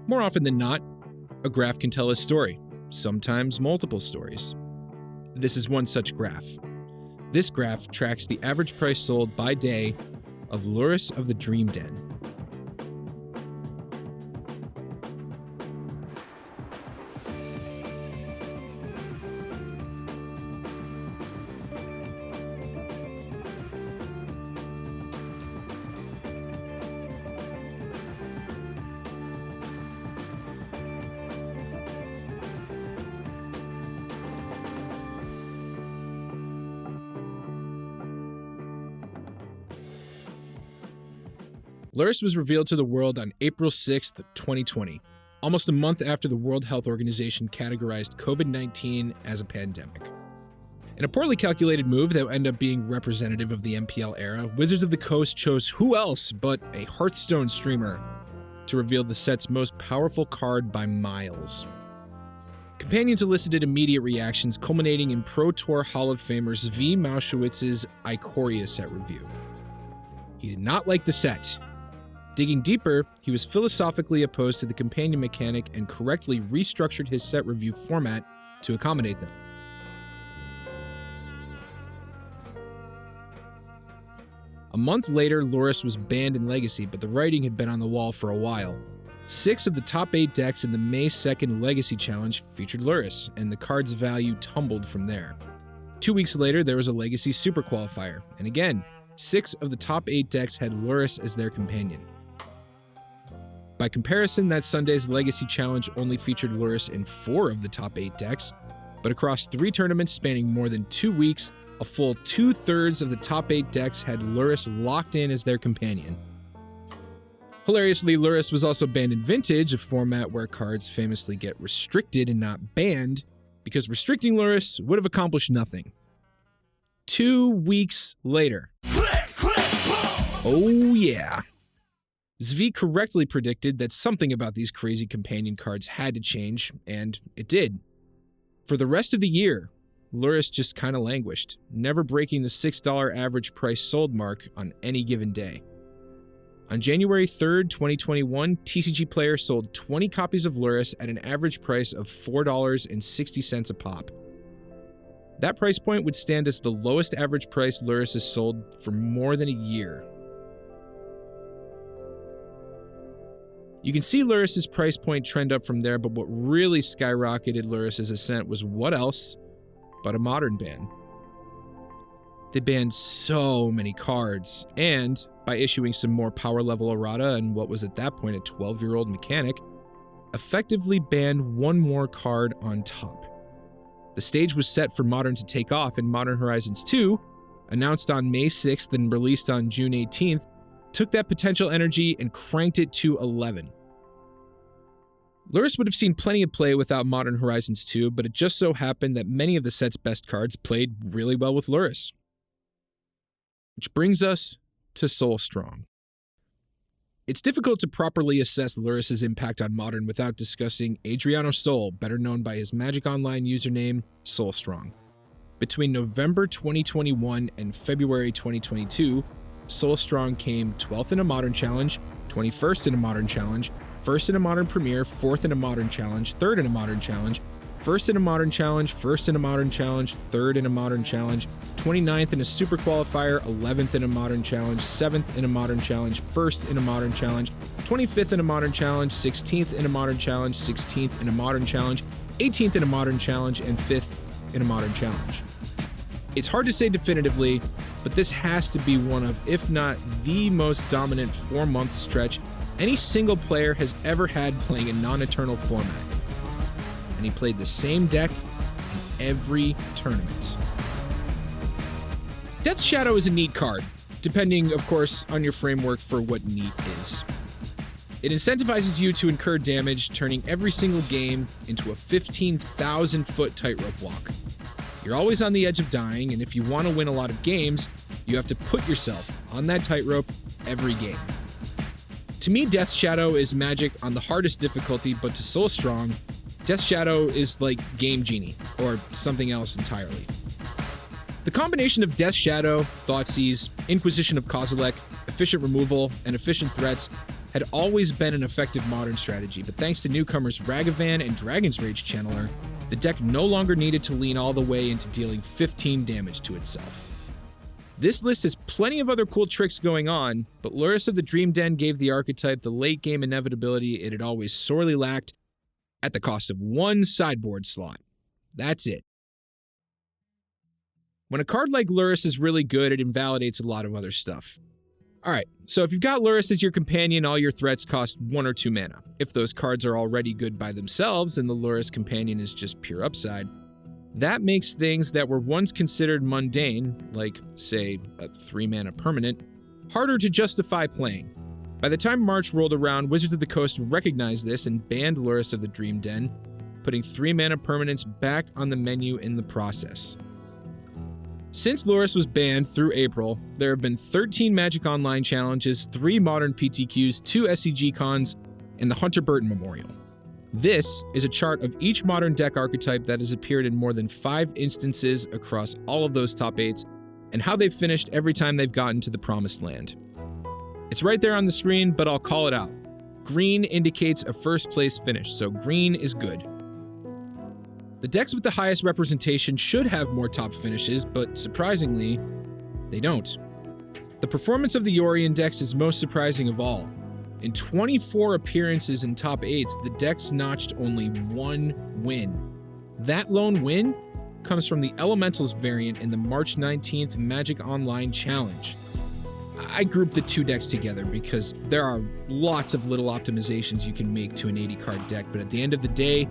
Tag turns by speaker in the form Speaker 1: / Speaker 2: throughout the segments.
Speaker 1: More often than not, a graph can tell a story, sometimes multiple stories. This is one such graph. This graph tracks the average price sold by day of Lurrus of the Dream Den. Lurrus was revealed to the world on April 6, 2020, almost a month after the World Health Organization categorized COVID-19 as a pandemic. In a poorly calculated move that would end up being representative of the MPL era, Wizards of the Coast chose who else but a Hearthstone streamer to reveal the set's most powerful card by miles. Companions elicited immediate reactions, culminating in Pro Tour Hall of Famer Zvi Maushowitz's Ikoria set review. He did not like the set. Digging deeper, he was philosophically opposed to the companion mechanic and correctly restructured his set review format to accommodate them. A month later, Lurrus was banned in Legacy, but the writing had been on the wall for a while. 6 of the top 8 decks in the May 2nd Legacy Challenge featured Lurrus, and the card's value tumbled from there. 2 weeks later, there was a Legacy Super Qualifier, and again, 6 of the top 8 decks had Lurrus as their companion. By comparison, that Sunday's Legacy Challenge only featured Lurrus in 4 of the top 8 decks, but across 3 tournaments spanning more than 2 weeks, a full 2/3 of the top 8 decks had Lurrus locked in as their companion. Hilariously, Lurrus was also banned in Vintage, a format where cards famously get restricted and not banned, because restricting Lurrus would have accomplished nothing. 2 weeks later. Oh yeah. Zvi correctly predicted that something about these crazy companion cards had to change, and it did. For the rest of the year, Lurrus just kind of languished, never breaking the $6 average price sold mark on any given day. On January 3rd, 2021, TCGplayer sold 20 copies of Lurrus at an average price of $4.60 a pop. That price point would stand as the lowest average price Lurrus has sold for more than a year. You can see Lurrus's price point trend up from there, but what really skyrocketed Lurrus's ascent was what else but a Modern ban. They banned so many cards, and by issuing some more power level errata and what was at that point a 12-year-old mechanic, effectively banned one more card on top. The stage was set for Modern to take off, and Modern Horizons 2, announced on May 6th and released on June 18th, took that potential energy and cranked it to 11. Lurrus would have seen plenty of play without Modern Horizons 2, but it just so happened that many of the set's best cards played really well with Lurrus. Which brings us to Soulstrong. It's difficult to properly assess Lurrus's impact on Modern without discussing Adriano Sol, better known by his Magic Online username, Soulstrong. Between November 2021 and February 2022, Soulstrong came 12th in a Modern Challenge, 21st in a Modern Challenge, 1st in a Modern Premier, 4th in a Modern Challenge, 3rd in a Modern Challenge, 1st in a Modern Challenge, 1st in a Modern Challenge, 3rd in a Modern Challenge, 29th in a Super Qualifier, 11th in a Modern Challenge, 7th in a Modern Challenge, 1st in a Modern Challenge, 25th in a Modern Challenge, 16th in a Modern Challenge, 16th in a Modern Challenge, 18th in a Modern Challenge, and 5th in a Modern Challenge. It's hard to say definitively, but this has to be one of, if not the most dominant 4-month stretch any single player has ever had playing a non-eternal format. And he played the same deck in every tournament. Death's Shadow is a neat card, depending, of course, on your framework for what neat is. It incentivizes you to incur damage, turning every single game into a 15,000-foot tightrope walk. You're always on the edge of dying, and if you want to win a lot of games, you have to put yourself on that tightrope every game. To me, Death's Shadow is Magic on the hardest difficulty, but to Soulstrong, Death's Shadow is like Game Genie, or something else entirely. The combination of Death's Shadow, Thoughtseize, Inquisition of Kozilek, efficient removal, and efficient threats had always been an effective modern strategy, but thanks to newcomers Ragavan and Dragon's Rage Channeler, the deck no longer needed to lean all the way into dealing 15 damage to itself. This list has plenty of other cool tricks going on, but Lurrus of the Dream Den gave the archetype the late-game inevitability it had always sorely lacked at the cost of one sideboard slot. That's it. When a card like Lurrus is really good, it invalidates a lot of other stuff. Alright, so if you've got Lurrus as your companion, all your threats cost 1 or 2 mana. If those cards are already good by themselves and the Lurrus companion is just pure upside, that makes things that were once considered mundane, like, say, a 3-mana permanent, harder to justify playing. By the time March rolled around, Wizards of the Coast recognized this and banned Lurrus of the Dream Den, putting 3-mana permanents back on the menu in the process. Since Lurrus was banned through April, there have been 13 Magic Online challenges, 3 modern PTQs, 2 SCG cons, and the Hunter Burton Memorial. This is a chart of each modern deck archetype that has appeared in more than 5 instances across all of those top 8s, and how they've finished every time they've gotten to the Promised Land. It's right there on the screen, but I'll call it out. Green indicates a first place finish, so green is good. The decks with the highest representation should have more top finishes, but surprisingly, they don't. The performance of the Yori Index is most surprising of all. In 24 appearances in top 8s, the decks notched only 1 win. That lone win comes from the Elementals variant in the March 19th Magic Online Challenge. I grouped the 2 decks together because there are lots of little optimizations you can make to an 80-card deck, but at the end of the day,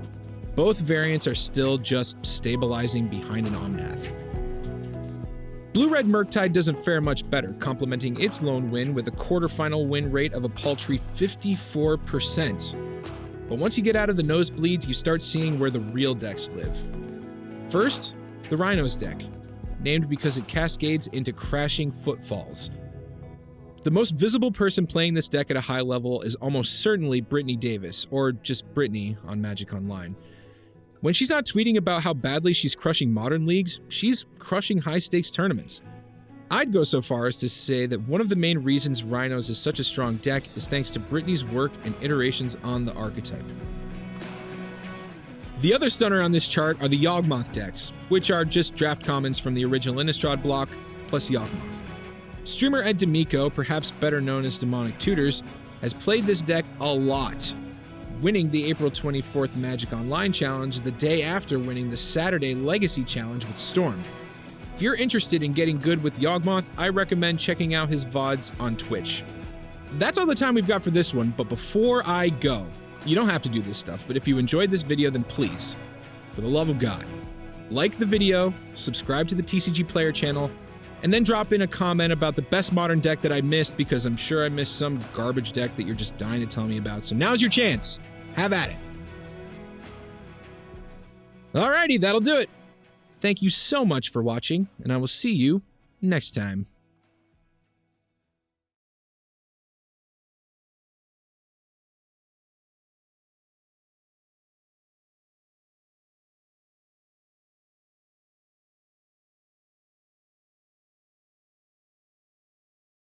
Speaker 1: both variants are still just stabilizing behind an Omnath. Blue-Red Murktide doesn't fare much better, complementing its lone win with a quarterfinal win rate of a paltry 54%. But once you get out of the nosebleeds, you start seeing where the real decks live. First, the Rhinos deck, named because it cascades into crashing footfalls. The most visible person playing this deck at a high level is almost certainly Brittany Davis, or just Brittany on Magic Online. When she's not tweeting about how badly she's crushing modern leagues, she's crushing high-stakes tournaments. I'd go so far as to say that one of the main reasons Rhinos is such a strong deck is thanks to Brittany's work and iterations on the archetype. The other stunner on this chart are the Yawgmoth decks, which are just draft commons from the original Innistrad block, plus Yawgmoth. Streamer Ed D'Amico, perhaps better known as Demonic Tutors, has played this deck a lot, winning the April 24th Magic Online Challenge the day after winning the Saturday Legacy Challenge with Storm. If you're interested in getting good with Yawgmoth, I recommend checking out his VODs on Twitch. That's all the time we've got for this one, but before I go, you don't have to do this stuff, but if you enjoyed this video, then please, for the love of God, like the video, subscribe to the TCGplayer channel, and then drop in a comment about the best modern deck that I missed, because I'm sure I missed some garbage deck that you're just dying to tell me about. So now's your chance. Have at it. Alrighty, that'll do it. Thank you so much for watching, and I will see you next time.